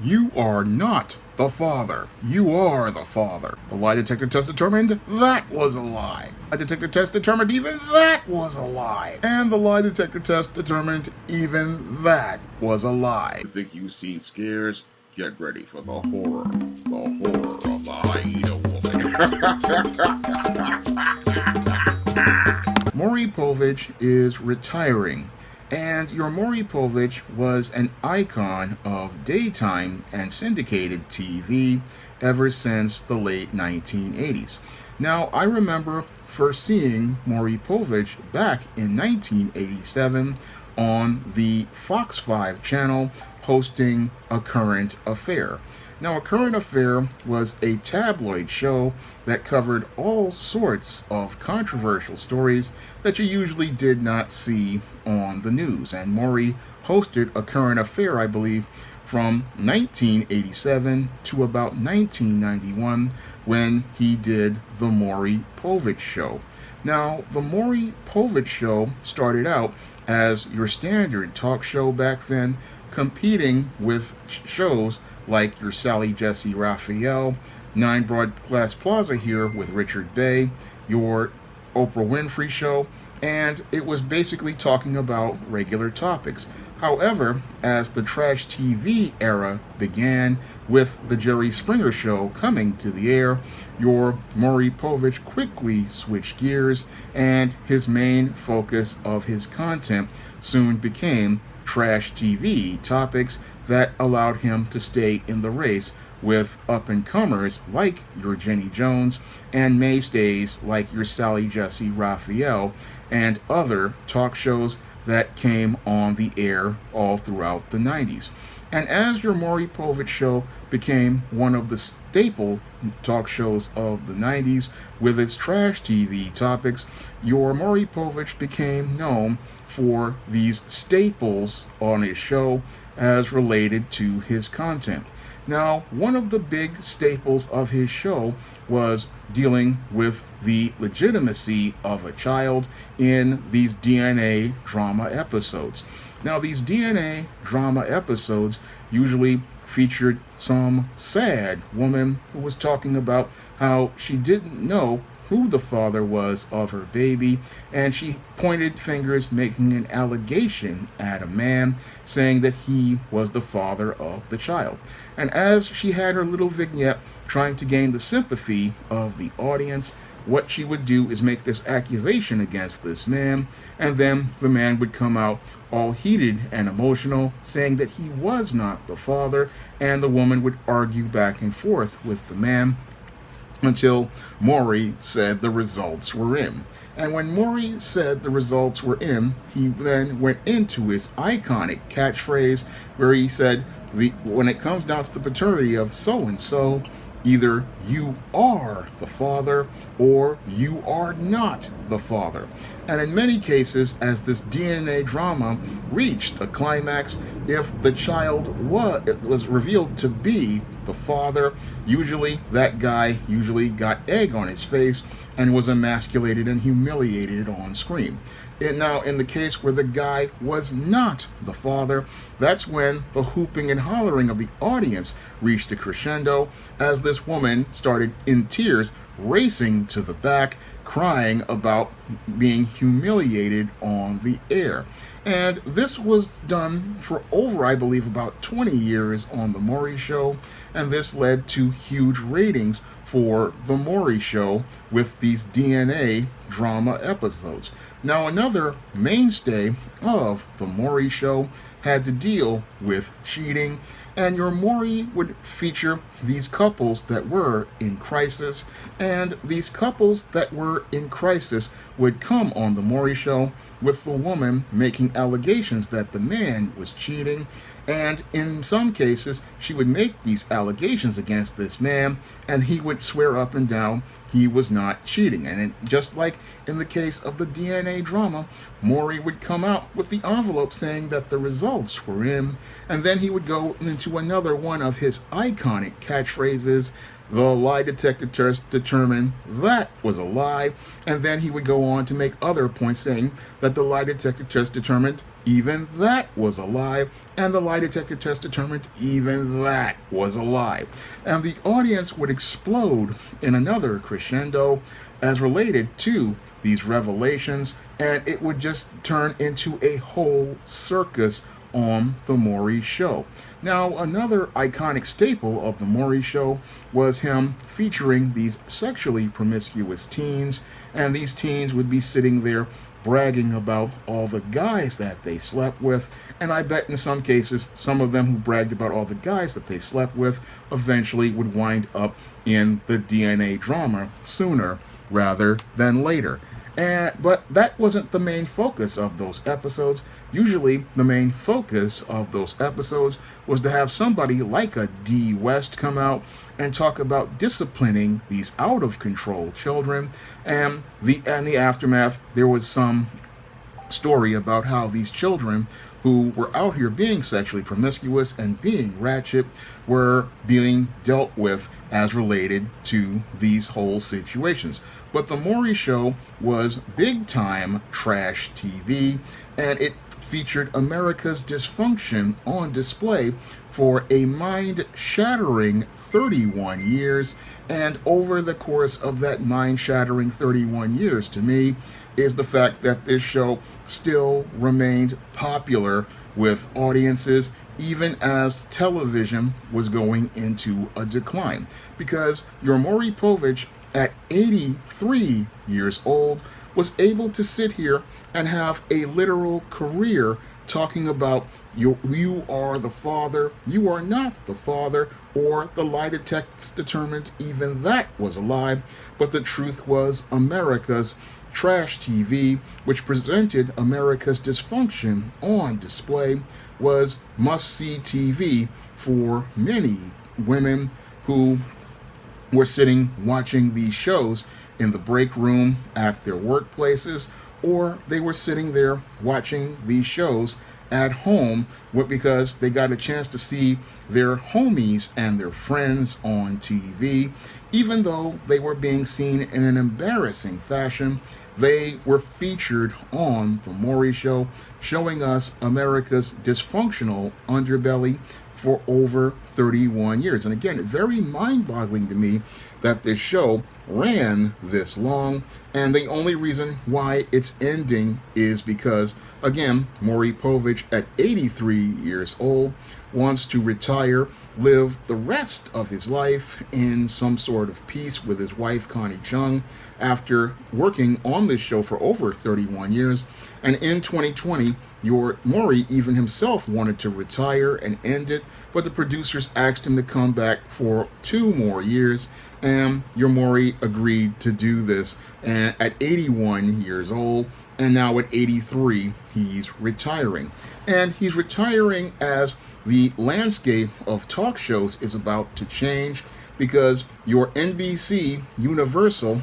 You are not the father. You are the father. The lie detector test determined that was a lie. The lie detector test determined even that was a lie. And the lie detector test determined even that was a lie. You think you've seen scares? Get ready for the horror of the hyena woman. Maury Povich is retiring. And your Maury Povich was an icon of daytime and syndicated TV ever since the late 1980s. Now, I remember first seeing Maury Povich back in 1987 on the Fox 5 channel hosting A Current Affair. Now, A Current Affair was a tabloid show that covered all sorts of controversial stories that you usually did not see on the news. And Maury hosted A Current Affair, I believe, from 1987 to about 1991 when he did The Maury Povich Show. Now, The Maury Povich Show started out as your standard talk show back then, competing with shows like your Sally Jesse Raphael, 9 Broad Glass Plaza here with Richard Bay, your Oprah Winfrey Show, and it was basically talking about regular topics. However, as the trash TV era began with the Jerry Springer Show coming to the air, your Maury Povich quickly switched gears, and his main focus of his content soon became trash TV topics that allowed him to stay in the race with up-and-comers like your Jenny Jones and mainstays like your Sally Jesse Raphael and other talk shows that came on the air all throughout the 90s. And as your Maury Povich Show became one of the staple talk shows of the 90s with its trash TV topics, your Maury Povich became known for these staples on his show as related to his content. Now, one of the big staples of his show was dealing with the legitimacy of a child in these DNA drama episodes. Now, these DNA drama episodes usually featured some sad woman who was talking about how she didn't know who the father was of her baby, and she pointed fingers, making an allegation at a man, saying that he was the father of the child. And as she had her little vignette trying to gain the sympathy of the audience, what she would do is make this accusation against this man, and then the man would come out all heated and emotional, saying that he was not the father, and the woman would argue back and forth with the man until Maury said the results were in. And when Maury said the results were in, he then went into his iconic catchphrase where he said, when it comes down to the paternity of so-and-so, either you are the father or you are not the father. And in many cases, as this DNA drama reached a climax, if the child was revealed to be the father, usually that guy got egg on his face and was emasculated and humiliated on screen. And now, in the case where the guy was not the father, that's when the hooping and hollering of the audience reached a crescendo as this woman started in tears racing to the back, crying about being humiliated on the air. And this was done for over, I believe, about 20 years on The Maury Show, and this led to huge ratings for The Maury Show with these DNA drama episodes. Now, another mainstay of The Maury Show had to deal with cheating, and your Maury would feature these couples that were in crisis, and these couples that were in crisis would come on The Maury Show with the woman making allegations that the man was cheating, and in some cases she would make these allegations against this man, and he would swear up and down he was not cheating. And just like in the case of the DNA drama, Maury would come out with the envelope saying that the results were in, and then he would go into another one of his iconic catchphrases, the lie detector test determined that was a lie, and then he would go on to make other points saying that the lie detector test determined even that was a lie, and the lie detector test determined even that was a lie. And the audience would explode in another crescendo as related to these revelations, and it would just turn into a whole circus on The Maury Show. Now, another iconic staple of The Maury Show was him featuring these sexually promiscuous teens, and these teens would be sitting there bragging about all the guys that they slept with, and I bet in some cases, some of them who bragged about all the guys that they slept with eventually would wind up in the DNA drama sooner rather than later. But that wasn't the main focus of those episodes. Usually, the main focus of those episodes was to have somebody like a D. West come out and talk about disciplining these out of control children. And the aftermath, there was some story about how these children who were out here being sexually promiscuous and being ratchet were being dealt with as related to these whole situations. But The Maury Show was big time trash TV, and it featured America's dysfunction on display for a mind-shattering 31 years. And over the course of that mind-shattering 31 years, to me, is the fact that this show still remained popular with audiences even as television was going into a decline. Because your Maury Povich, at 83 years old, was able to sit here and have a literal career talking about you are the father, you are not the father, or the lie detector determined even that was a lie. But the truth was America's trash TV, which presented America's dysfunction on display, was must-see TV for many women who were sitting watching these shows in the break room at their workplaces, or they were sitting there watching these shows at home because they got a chance to see their homies and their friends on TV. Even though they were being seen in an embarrassing fashion, they were featured on The Maury Show, showing us America's dysfunctional underbelly for over 31 years. And again, very mind-boggling to me that this show ran this long, and the only reason why it's ending is because, again, Maury Povich, at 83 years old, wants to retire, live the rest of his life in some sort of peace with his wife, Connie Chung, after working on this show for over 31 years. And in 2020, your Maury even himself wanted to retire and end it, but the producers asked him to come back for 2 more years, and your Maury agreed to do this. And at 81 years old, and now at 83, he's retiring. And he's retiring as the landscape of talk shows is about to change, because your NBC Universal,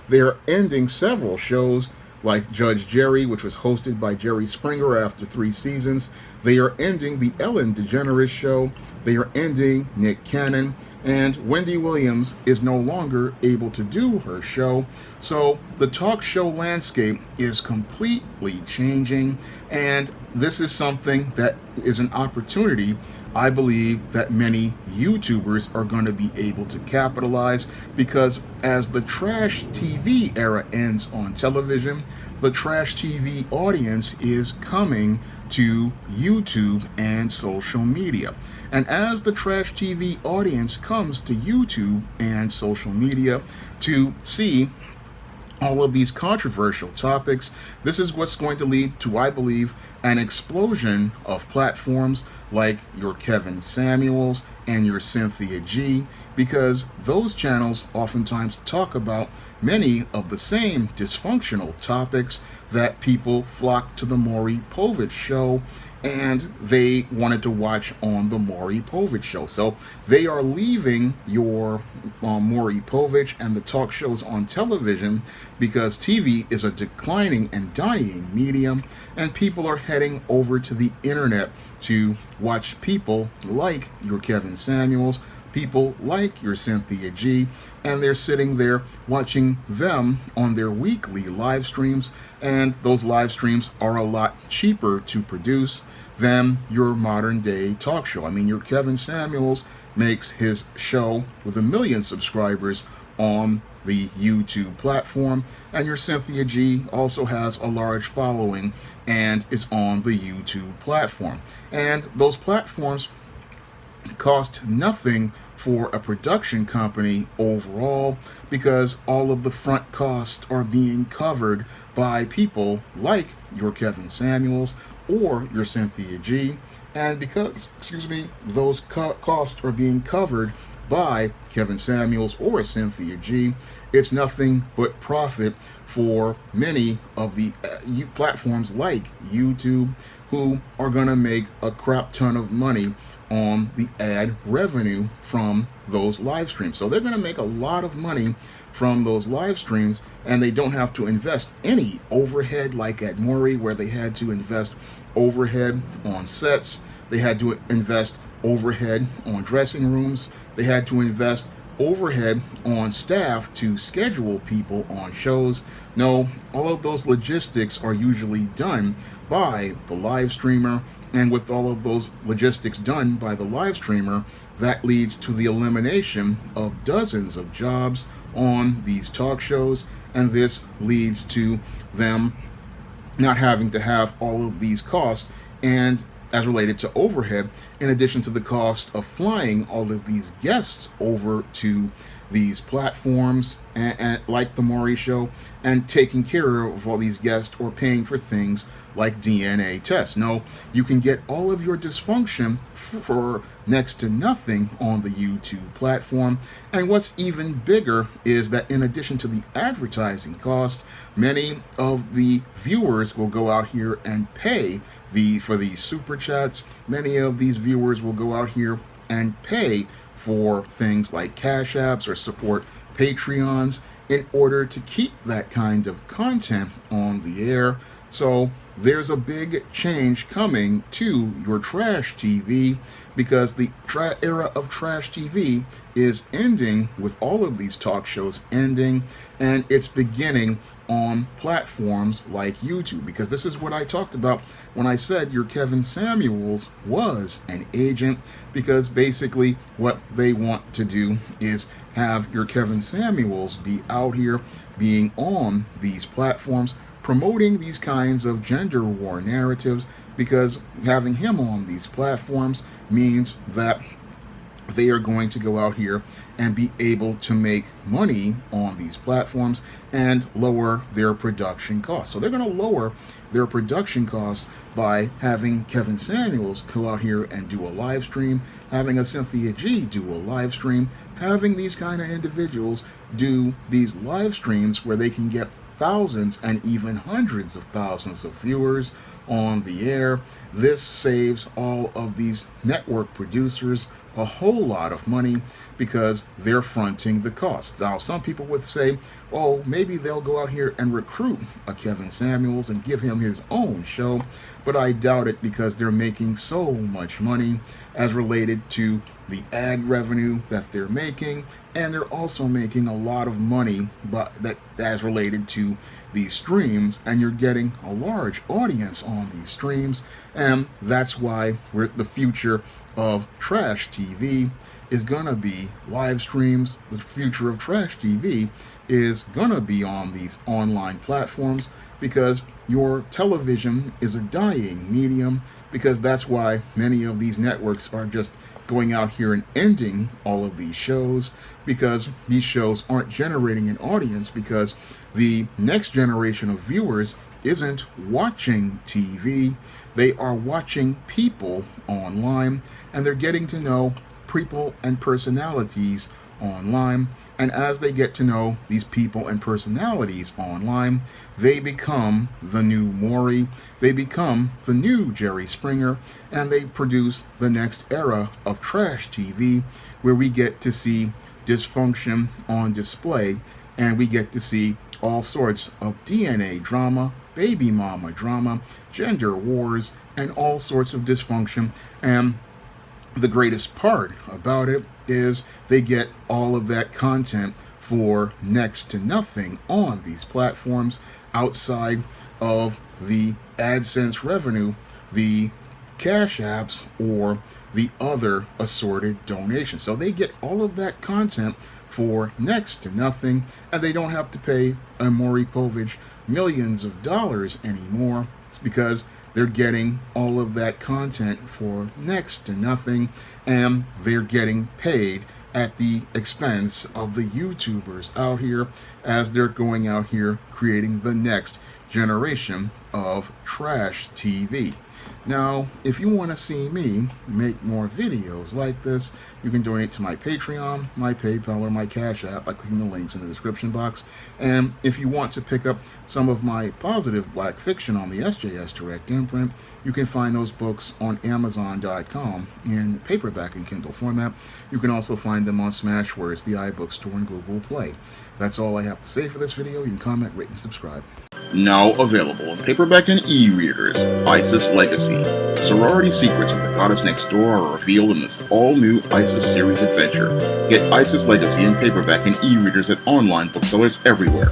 they're ending several shows like Judge Jerry, which was hosted by Jerry Springer after 3 seasons. They are ending the Ellen DeGeneres Show. They are ending Nick Cannon. And Wendy Williams is no longer able to do her show. So the talk show landscape is completely changing. And this is something that is an opportunity, I believe, that many YouTubers are going to be able to capitalize, because as the trash TV era ends on television, the trash TV audience is coming to YouTube and social media. And as the trash TV audience comes to YouTube and social media to see all of these controversial topics, this is what's going to lead to, I believe, an explosion of platforms like your Kevin Samuels and your Cynthia G, because those channels oftentimes talk about many of the same dysfunctional topics that people flock to the Maury Povich Show and they wanted to watch on the Maury Povich Show. So they are leaving your Maury Povich and the talk shows on television because TV is a declining and dying medium, and people are heading over to the internet to watch people like your Kevin Samuels, people like your Cynthia G, and they're sitting there watching them on their weekly live streams, and those live streams are a lot cheaper to produce than your modern day talk show. I mean, your Kevin Samuels makes his show with 1 million subscribers on the YouTube platform, and your Cynthia G also has a large following and is on the YouTube platform. And those platforms cost nothing for a production company overall, because all of the front costs are being covered by people like your Kevin Samuels or your Cynthia G. And because, those costs are being covered by Kevin Samuels or Cynthia G, it's nothing but profit for many of the platforms like YouTube, who are going to make a crap ton of money on the ad revenue from those live streams. So they're going to make a lot of money from those live streams, and they don't have to invest any overhead like at Maury, where they had to invest overhead on sets, they had to invest overhead on dressing rooms, they had to invest overhead on staff to schedule people on shows. No, all of those logistics are usually done by the live streamer, and with all of those logistics done by the live streamer, that leads to the elimination of dozens of jobs on these talk shows, and this leads to them not having to have all of these costs and as related to overhead, in addition to the cost of flying all of these guests over to these platforms and like the Maury Show, and taking care of all these guests or paying for things like DNA tests. No, you can get all of your dysfunction for next to nothing on the YouTube platform. And what's even bigger is that in addition to the advertising cost, many of the viewers will go out here and pay for these super chats. Many of these viewers will go out here and pay for things like Cash Apps or support Patreons in order to keep that kind of content on the air. So there's a big change coming to your trash TV, because the era of trash TV is ending with all of these talk shows ending, and it's beginning on platforms like YouTube. Because this is what I talked about when I said your Kevin Samuels was an agent, because basically what they want to do is have your Kevin Samuels be out here being on these platforms promoting these kinds of gender war narratives, because having him on these platforms means that they are going to go out here and be able to make money on these platforms and lower their production costs. So they're going to lower their production costs by having Kevin Samuels go out here and do a live stream, having a Cynthia G do a live stream, having these kind of individuals do these live streams where they can get thousands and even hundreds of thousands of viewers on the air. This saves all of these network producers a whole lot of money, because they're fronting the costs. Now, some people would say, oh, maybe they'll go out here and recruit a Kevin Samuels and give him his own show, but I doubt it, because they're making so much money as related to the ad revenue that they're making, and they're also making a lot of money but that as related to these streams, and you're getting a large audience on these streams, and that's why the future of trash TV is gonna be live streams. The future of trash TV is gonna be on these online platforms, because your television is a dying medium, because that's why many of these networks are just going out here and ending all of these shows, because these shows aren't generating an audience, because the next generation of viewers isn't watching TV, they are watching people online, and they're getting to know people and personalities online. And as they get to know these people and personalities online, they become the new Maury, they become the new Jerry Springer, and they produce the next era of trash TV, where we get to see dysfunction on display, and we get to see all sorts of DNA drama, baby mama drama, gender wars, and all sorts of dysfunction. And the greatest part about it is they get all of that content for next to nothing on these platforms outside of the AdSense revenue, the Cash Apps, or the other assorted donations. So they get all of that content for next to nothing, and they don't have to pay a Maury Povich millions of dollars anymore. It's because they're getting all of that content for next to nothing, and they're getting paid at the expense of the YouTubers out here as they're going out here creating the next generation of trash TV. Now, if you want to see me make more videos like this, you can donate to my Patreon, my PayPal, or my Cash App by clicking the links in the description box. And if you want to pick up some of my positive black fiction on the SJS Direct imprint, you can find those books on Amazon.com in paperback and Kindle format. You can also find them on Smashwords, the iBook Store, and Google Play. That's all I have to say for this video. You can comment, rate, and subscribe. Now available in paperback and e-readers, ISIS Legacy. Sorority secrets of the goddess next door are revealed in this all-new ISIS series adventure. Get ISIS Legacy in paperback and e-readers at online booksellers everywhere.